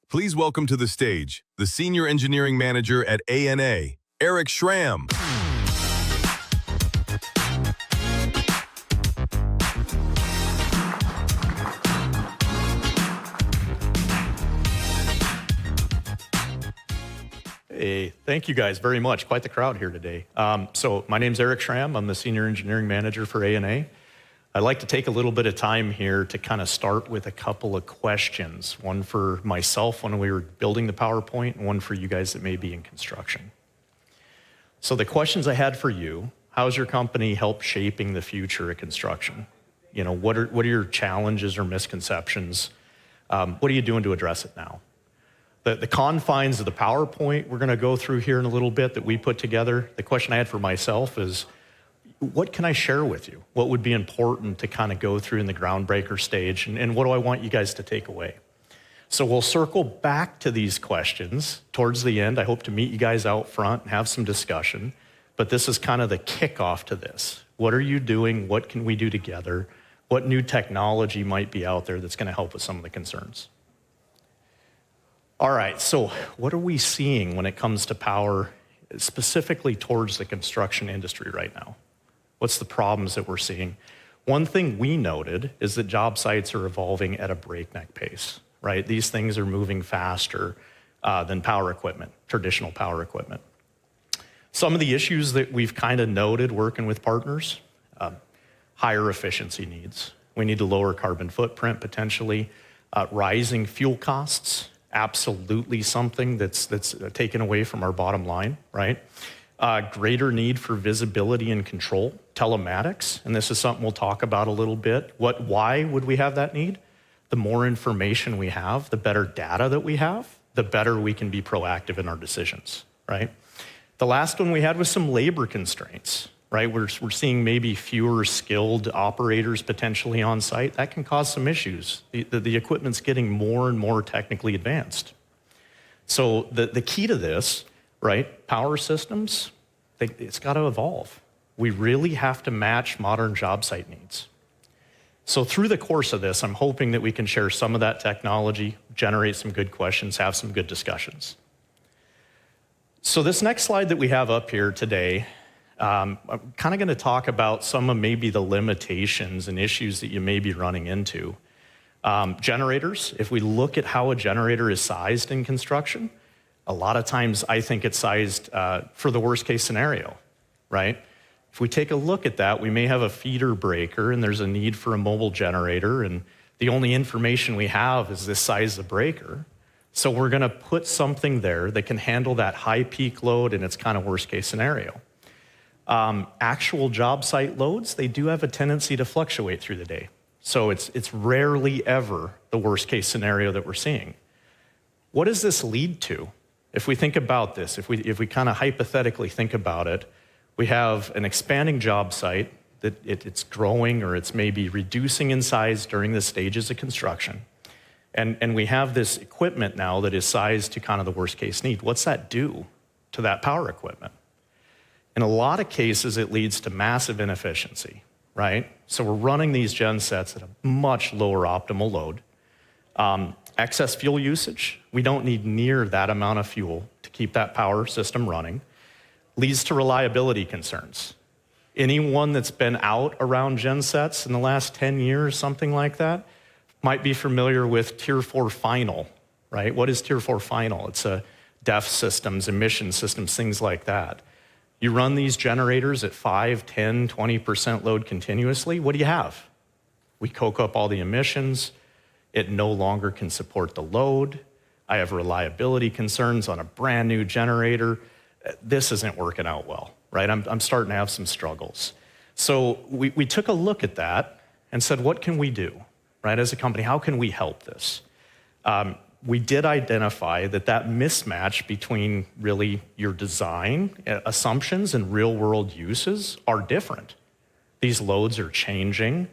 Please welcome to the stage the Senior Engineering Manager at ANA, Erick Schram. Hey, thank you guys very much. Quite the crowd here today. So my name's Erick Schram. I'm the Senior Engineering Manager for ANA. I'd like to take a little bit of time here to kind of start with a couple of questions. One for myself when we were building the PowerPoint, and one for you guys that may be in construction. So the questions I had for you: how's your company help shaping the future of construction? You know, what are your challenges or misconceptions? What are you doing to address it now? The confines of the PowerPoint we're going to go through here in a little bit that we put together. The question I had for myself is, what can I share with you? What would be important to kind of go through in the groundbreaker stage, and what do I want you guys to take away? So we'll circle back to these questions towards the end. I hope to meet you guys out front and have some discussion, but this is kind of the kickoff to this. What are you doing? What can we do together? What new technology might be out there that's going to help with some of the concerns? All right, so what are we seeing when it comes to power, specifically towards the construction industry right now? What's the problems that we're seeing? One thing we noted is that job sites are evolving at a breakneck pace, right? These things are moving faster than power equipment, traditional power equipment. Some of the issues that we've kind of noted working with partners: higher efficiency needs. We need to lower carbon footprint potentially. Rising fuel costs, absolutely something that's taken away from our bottom line, right? Greater need for visibility and control, telematics, and this is something we'll talk about a little bit. Why would we have that need? The more information we have, the better data that we have, the better we can be proactive in our decisions, right? The last one we had was some labor constraints, right? We're seeing maybe fewer skilled operators potentially on site. That can cause some issues. The equipment's getting more and more technically advanced. So the key to this, right, power systems, it's got to evolve. We really have to match modern job site needs. So through the course of this, I'm hoping that we can share some of that technology, generate some good questions, have some good discussions. So this next slide that we have up here today, I'm kind of going to talk about some of maybe the limitations and issues that you may be running into. Generators, if we look at how a generator is sized in construction, a lot of times I think it's sized for the worst case scenario, right? If we take a look at that, we may have a feeder breaker and there's a need for a mobile generator, and the only information we have is this size of breaker. So we're going to put something there that can handle that high peak load in its kind of worst case scenario. Actual job site loads, they do have a tendency to fluctuate through the day. So it's rarely ever the worst case scenario that we're seeing. What does this lead to? If we think about this, if we kind of hypothetically think about it, we have an expanding job site that it's growing or it's maybe reducing in size during the stages of construction. And we have this equipment now that is sized to kind of the worst case need. What's that do to that power equipment? In a lot of cases, it leads to massive inefficiency, right? So we're running these gen sets at a much lower optimal load. Excess fuel usage, we don't need near that amount of fuel to keep that power system running. Leads to reliability concerns. Anyone that's been out around gen sets in the last 10 years, something like that, might be familiar with Tier 4 final, right? What is Tier 4 final? It's DEF systems, emission systems, things like that. You run these generators at 5, 10, 20% load continuously, what do you have? We coke up all the emissions. It no longer can support the load. I have reliability concerns on a brand new generator. This isn't working out well, right? I'm starting to have some struggles. So we took a look at that and said, what can we do, right? As a company, how can we help this? We did identify that mismatch between really your design assumptions and real world uses are different. These loads are changing.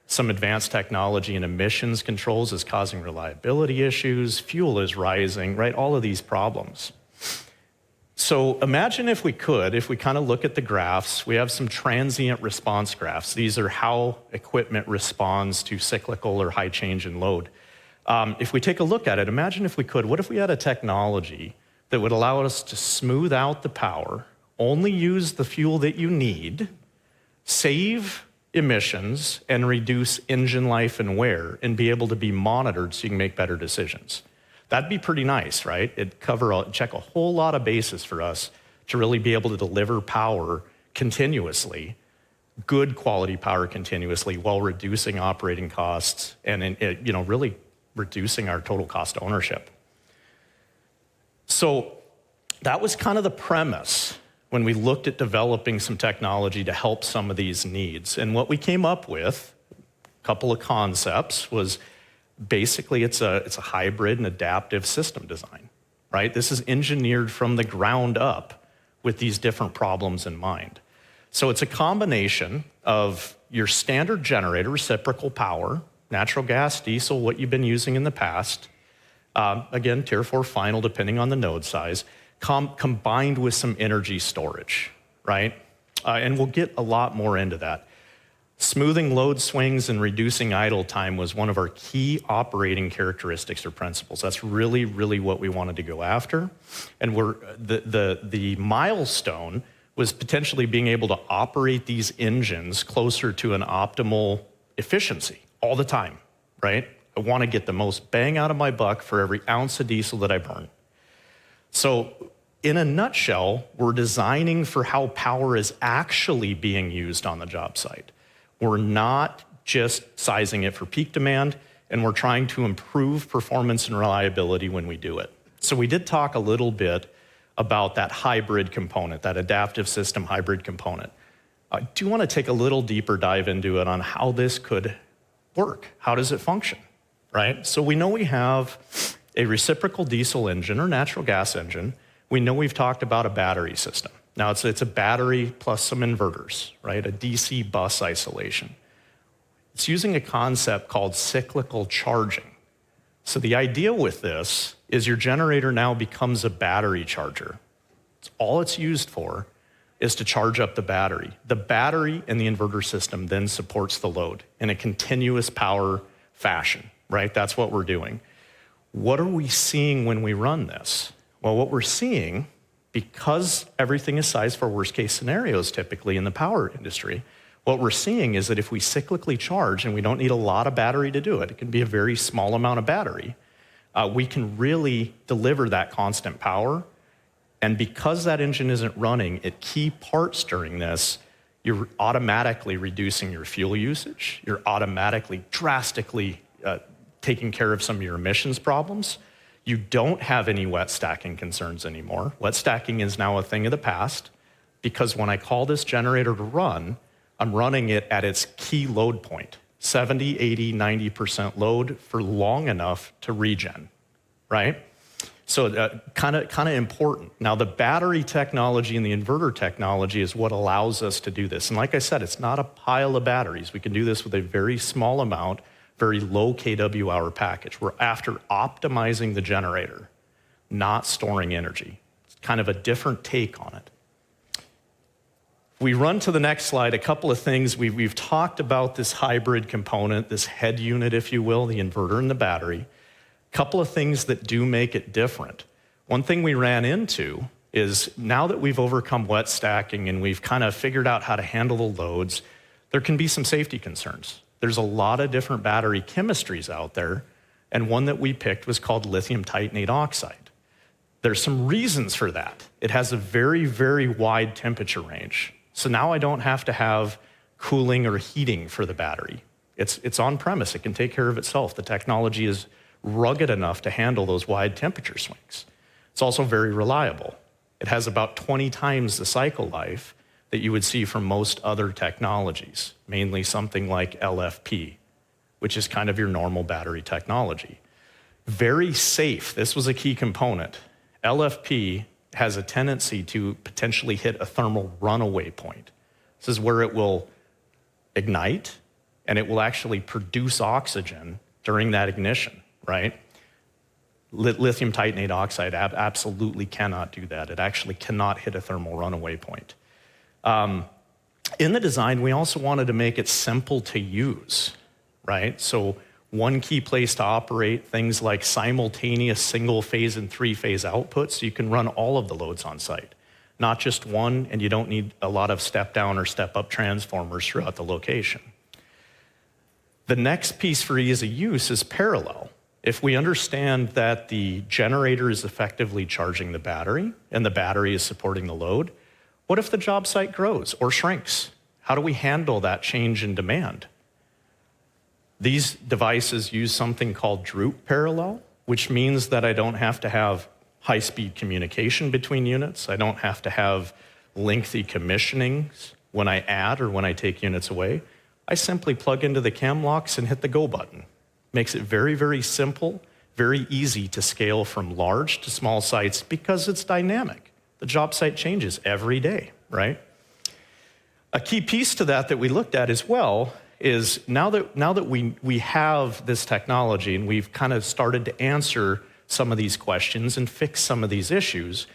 Some advanced technology and emissions controls is causing reliability issues. Fuel is rising, right? All of these problems. So imagine if we kind of look at the graphs, we have some transient response graphs. These are how equipment responds to cyclical or high change in load. If we take a look at it, imagine if we could, what if we had a technology that would allow us to smooth out the power, only use the fuel that you need, save emissions, and reduce engine life and wear, and be able to be monitored so you can make better decisions. That'd be pretty nice, right? It'd check a whole lot of bases for us to really be able to deliver power continuously, good quality power continuously, while reducing operating costs and really reducing our total cost of ownership. So that was kind of the premise when we looked at developing some technology to help some of these needs. And what we came up with, a couple of concepts, was basically it's a hybrid and adaptive system design, right? This is engineered from the ground up with these different problems in mind. So it's a combination of your standard generator, reciprocal power, natural gas, diesel, what you've been using in the past, again, Tier 4 final, depending on the node size, combined with some energy storage, right? And we'll get a lot more into that. Smoothing load swings and reducing idle time was one of our key operating characteristics or principles. That's really, really what we wanted to go after. And the milestone was potentially being able to operate these engines closer to an optimal efficiency all the time, right? I want to get the most bang out of my buck for every ounce of diesel that I burn. So in a nutshell, we're designing for how power is actually being used on the job site. We're not just sizing it for peak demand, and we're trying to improve performance and reliability when we do it. So we did talk a little bit about that hybrid component, that adaptive system hybrid component. I do want to take a little deeper dive into it on how this could work. How does it function, right? So we know we have a reciprocal diesel engine or natural gas engine. We know we've talked about a battery system. Now it's a battery plus some inverters, right? A DC bus isolation. It's using a concept called cyclical charging. So the idea with this is your generator now becomes a battery charger. All it's used for is to charge up the battery. The battery in the inverter system then supports the load in a continuous power fashion, right? That's what we're doing. What are we seeing when we run this? Well, what we're seeing, because everything is sized for worst case scenarios typically in the power industry, what we're seeing is that if we cyclically charge, and we don't need a lot of battery to do it, it can be a very small amount of battery, we can really deliver that constant power. And because that engine isn't running at key parts during this, you're automatically reducing your fuel usage. You're automatically drastically taking care of some of your emissions problems. You don't have any wet stacking concerns anymore. Wet stacking is now a thing of the past, because when I call this generator to run, I'm running it at its key load point, 70, 80, 90% load for long enough to regen, right? So kind of important. Now, the battery technology and the inverter technology is what allows us to do this. And like I said, it's not a pile of batteries. We can do this with a very small amount, very low kWh package. We're after optimizing the generator, not storing energy. It's kind of a different take on it. We run to the next slide, a couple of things. We've talked about this hybrid component, this head unit, if you will, the inverter and the battery. A couple of things that do make it different. One thing we ran into is now that we've overcome wet stacking and we've kind of figured out how to handle the loads, there can be some safety concerns. There's a lot of different battery chemistries out there, and one that we picked was called lithium titanate oxide. There's some reasons for that. It has a very, very wide temperature range. So now I don't have to have cooling or heating for the battery. It's on premise. It can take care of itself. The technology is rugged enough to handle those wide temperature swings. It's also very reliable. It has about 20 times the cycle life that you would see from most other technologies, mainly something like LFP, which is kind of your normal battery technology. Very safe. This was a key component. LFP has a tendency to potentially hit a thermal runaway point. This is where it will ignite, and it will actually produce oxygen during that ignition, right? Lithium titanate oxide absolutely cannot do that. It actually cannot hit a thermal runaway point. In the design, we also wanted to make it simple to use, right? So one key place to operate, things like simultaneous single-phase and three-phase outputs, so you can run all of the loads on site, not just one, and you don't need a lot of step-down or step-up transformers throughout the location. The next piece for ease of use is parallel. If we understand that the generator is effectively charging the battery and the battery is supporting the load, what if the job site grows or shrinks? How do we handle that change in demand? These devices use something called droop parallel, which means that I don't have to have high-speed communication between units. I don't have to have lengthy commissionings when I add or when I take units away. I simply plug into the cam locks and hit the go button. Makes it very, very simple, very easy to scale from large to small sites because it's dynamic. The job site changes every day, right? A key piece to that we looked at as well is now that we have this technology and we've kind of started to answer some of these questions and fix some of these issues,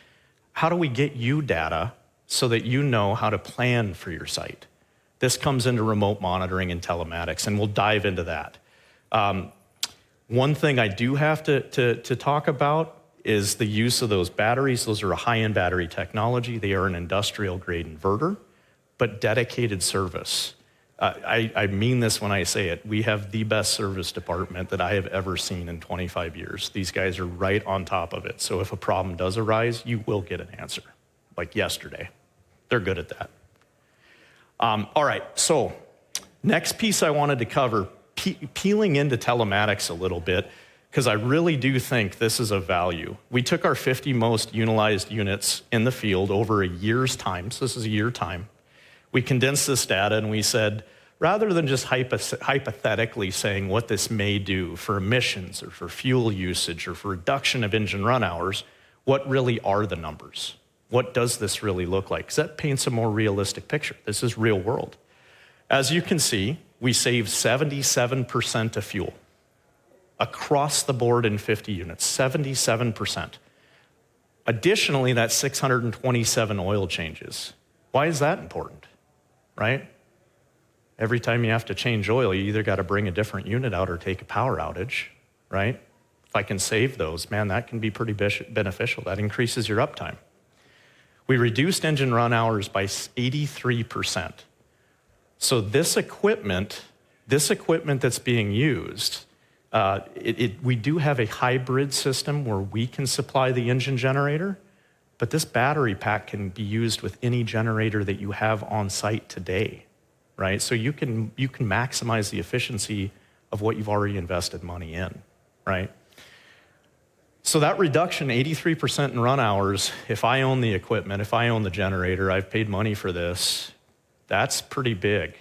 how do we get you data so that you know how to plan for your site? This comes into remote monitoring and telematics, and we'll dive into that. One thing I do have to talk about is the use of those batteries. Those are a high-end battery technology. They are an industrial-grade inverter, but dedicated service. I mean this when I say it. We have the best service department that I have ever seen in 25 years. These guys are right on top of it. So if a problem does arise, you will get an answer, like yesterday. They're good at that. All right, so next piece I wanted to cover, peeling into telematics a little bit, because I really do think this is of value. We took our 50 most utilized units in the field over a year's time, so this is a year time. We condensed this data and we said, rather than just hypothetically saying what this may do for emissions or for fuel usage or for reduction of engine run hours, what really are the numbers? What does this really look like? Because that paints a more realistic picture. This is real world. As you can see, we saved 77% of fuel across the board in 50 units, 77%. Additionally, that's 627 oil changes. Why is that important, right? Every time you have to change oil, you either got to bring a different unit out or take a power outage, right? If I can save those, man, that can be pretty beneficial. That increases your uptime. We reduced engine run hours by 83%. So this equipment that's being used, we do have a hybrid system where we can supply the engine generator, but this battery pack can be used with any generator that you have on site today, right? So you can maximize the efficiency of what you've already invested money in, right? So that reduction, 83% in run hours, if I own the equipment, if I own the generator, I've paid money for this, that's pretty big,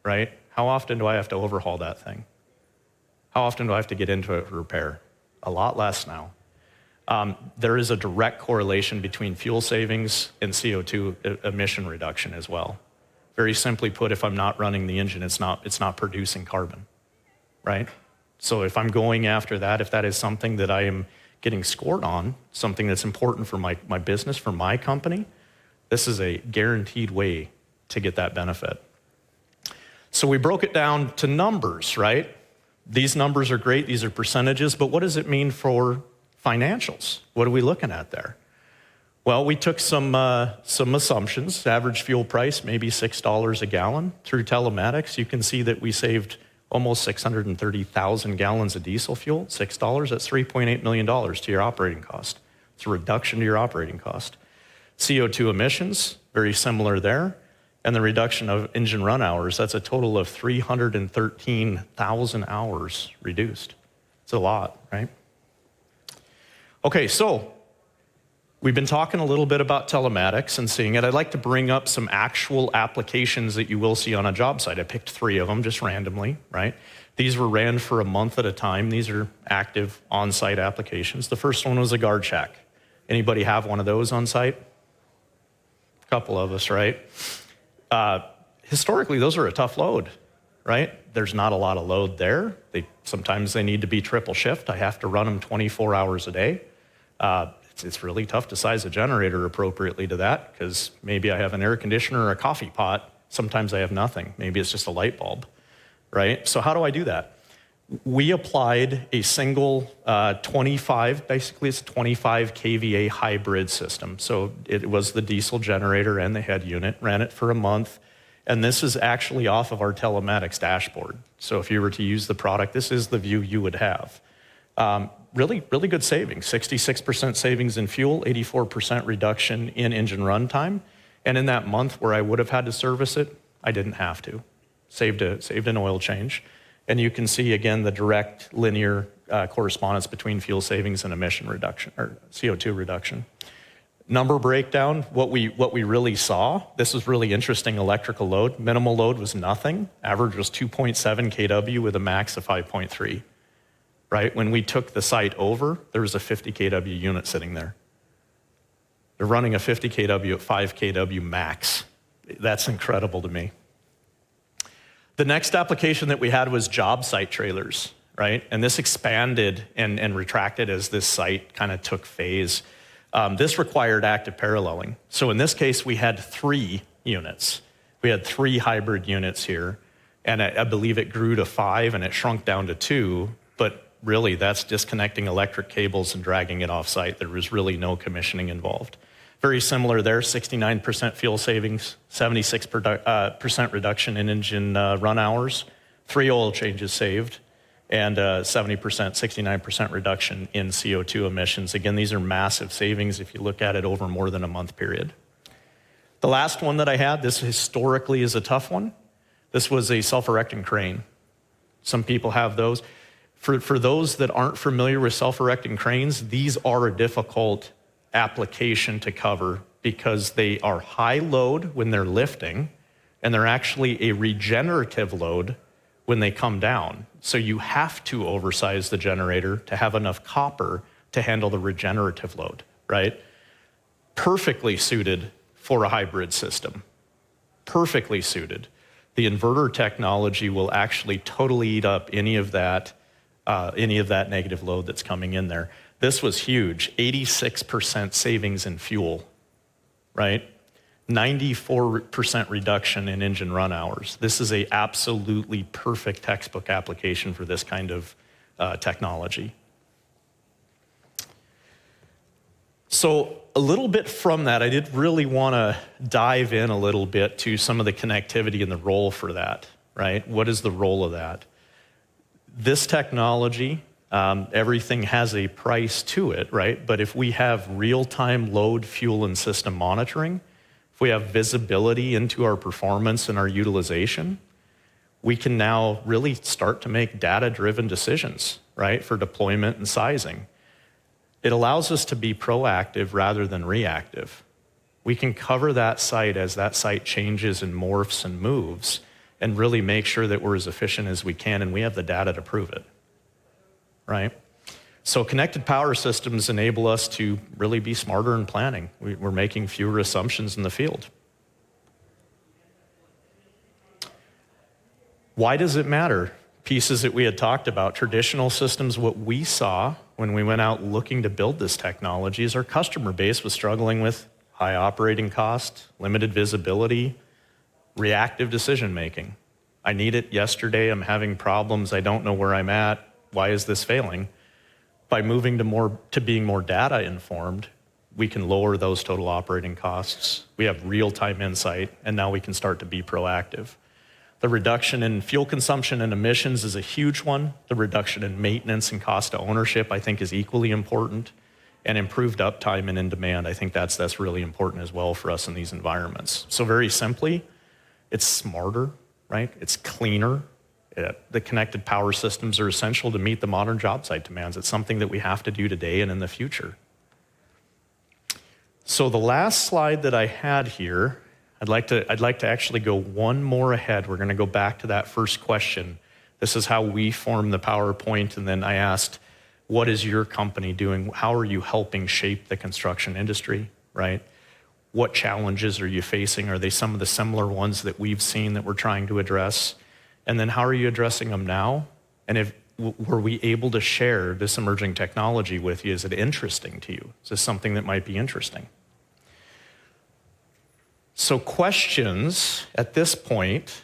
right? How often do I have to overhaul that thing? How often do I have to get into it for repair? A lot less now. There is a direct correlation between fuel savings and CO2 emission reduction as well. Very simply put, if I'm not running the engine, it's not producing carbon, right? So if I'm going after that, if that is something that I am getting scored on, something that's important for my business, for my company, this is a guaranteed way to get that benefit. So we broke it down to numbers, right? These numbers are great, these are percentages, but what does it mean for financials? What are we looking at there? Well, we took some assumptions. Average fuel price, maybe $6 a gallon. Through telematics, you can see that we saved almost 630,000 gallons of diesel fuel. $6, that's $3.8 million to your operating cost. It's a reduction to your operating cost. CO2 emissions, very similar there. And the reduction of engine run hours, that's a total of 313,000 hours reduced. It's a lot, right? Okay, so we've been talking a little bit about telematics and seeing it. I'd like to bring up some actual applications that you will see on a job site. I picked 3 of them just randomly, right? These were ran for a month at a time. These are active on-site applications. The first one was a guard shack. Anybody have one of those on site? A couple of us, right? Historically, those are a tough load, right? There's not a lot of load there. Sometimes they need to be triple shift. I have to run them 24 hours a day. It's really tough to size a generator appropriately to that because maybe I have an air conditioner or a coffee pot. Sometimes I have nothing. Maybe it's just a light bulb, right? So how do I do that? We applied a single 25, basically it's a 25 kVA hybrid system. So it was the diesel generator and the head unit, ran it for a month. And this is actually off of our telematics dashboard. So if you were to use the product, this is the view you would have. Really good savings, 66% savings in fuel, 84% reduction in engine runtime. And in that month where I would have had to service it, I didn't have to. Saved an oil change. And you can see, again, the direct linear correspondence between fuel savings and emission reduction, or CO2 reduction. Number breakdown, what we really saw, this was really interesting electrical load. Minimal load was nothing. Average was 2.7 kW with a max of 5.3. Right? When we took the site over, there was a 50 kW unit sitting there. They're running a 50 kW at 5 kW max. That's incredible to me. The next application that we had was job site trailers, right? And this expanded and retracted as this site kind of took phase. This required active paralleling. So in this case, we had 3 units. We had 3 hybrid units here, and I believe it grew to 5 and it shrunk down to 2, but really that's disconnecting electric cables and dragging it off site. There was really no commissioning involved. Very similar there, 69% fuel savings, 76% reduction in engine run hours, 3 oil changes saved, and 70%, 69% reduction in CO2 emissions. Again, these are massive savings if you look at it over more than a month period. The last one that I had, this historically is a tough one. This was a self-erecting crane. Some people have those. For those that aren't familiar with self-erecting cranes, these are a difficult application to cover because they are high load when they're lifting, and they're actually a regenerative load when they come down. So you have to oversize the generator to have enough copper to handle the regenerative load, right? Perfectly suited for a hybrid system. Perfectly suited. The inverter technology will actually totally eat up any of that negative load that's coming in there. This was huge, 86% savings in fuel, right? 94% reduction in engine run hours. This is a absolutely perfect textbook application for this kind of technology. So a little bit from that, I did really want to dive in a little bit to some of the connectivity and the role for that, right? What is the role of that? This technology, everything has a price to it, right? But if we have real-time load, fuel, and system monitoring, if we have visibility into our performance and our utilization, we can now really start to make data-driven decisions, right, for deployment and sizing. It allows us to be proactive rather than reactive. We can cover that site as that site changes and morphs and moves and really make sure that we're as efficient as we can, and we have the data to prove it, right? So connected power systems enable us to really be smarter in planning. We're making fewer assumptions in the field. Why does it matter? Pieces that we had talked about, traditional systems, what we saw when we went out looking to build this technology is our customer base was struggling with high operating cost, limited visibility, reactive decision making. I need it yesterday, I'm having problems, I don't know where I'm at, why is this failing? By moving to being more data informed, we can lower those total operating costs. We have real-time insight, and now we can start to be proactive. The reduction in fuel consumption and emissions is a huge one. The reduction in maintenance and cost of ownership, I think, is equally important. And improved uptime and in demand, I think that's really important as well for us in these environments. So very simply, it's smarter, right? It's cleaner. The connected power systems are essential to meet the modern job site demands. It's something that we have to do today and in the future. So the last slide that I had here, I'd like to actually go one more ahead. We're going to go back to that first question. This is how we form the PowerPoint, and then I asked, what is your company doing? How are you helping shape the construction industry, right? What challenges are you facing? Are they some of the similar ones that we've seen that we're trying to address? And then how are you addressing them now? And were we able to share this emerging technology with you? Is it interesting to you? Is this something that might be interesting? So questions at this point,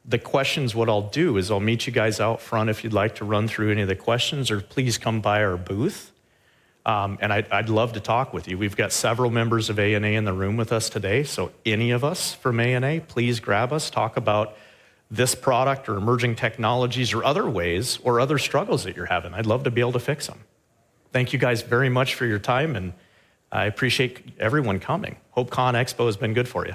the questions, what I'll do is I'll meet you guys out front if you'd like to run through any of the questions, or please come by our booth. And I'd love to talk with you. We've got several members of ANA in the room with us today, so any of us from ANA, please grab us, talk about this product or emerging technologies or other ways or other struggles that you're having. I'd love to be able to fix them. Thank you guys very much for your time, and I appreciate everyone coming. Hope ConExpo has been good for you.